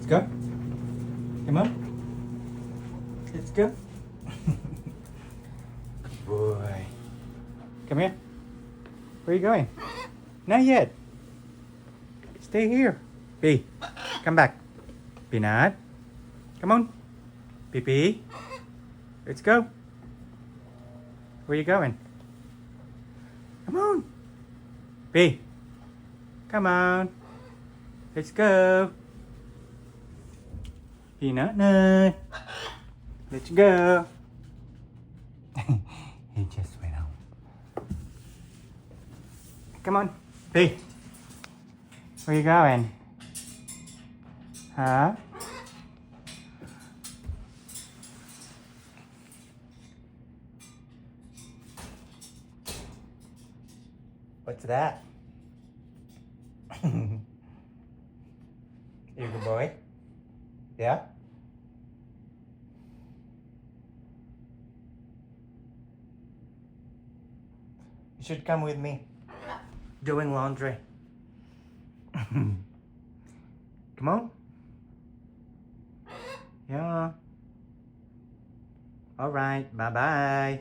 Let's go. Come on. Let's go. Good boy. Come here. Where are you going? Not yet. Stay here. B, come back. Peanut. Come on. Pee. Let's go. Where are you going? Come on. B, come on. Let's go. Peanut nut. Let's go. He just went home. Come on. B, where you going? Huh? What's that? You a good boy? Yeah? You should come with me. Doing laundry. Come on. Yeah. All right. Bye-bye.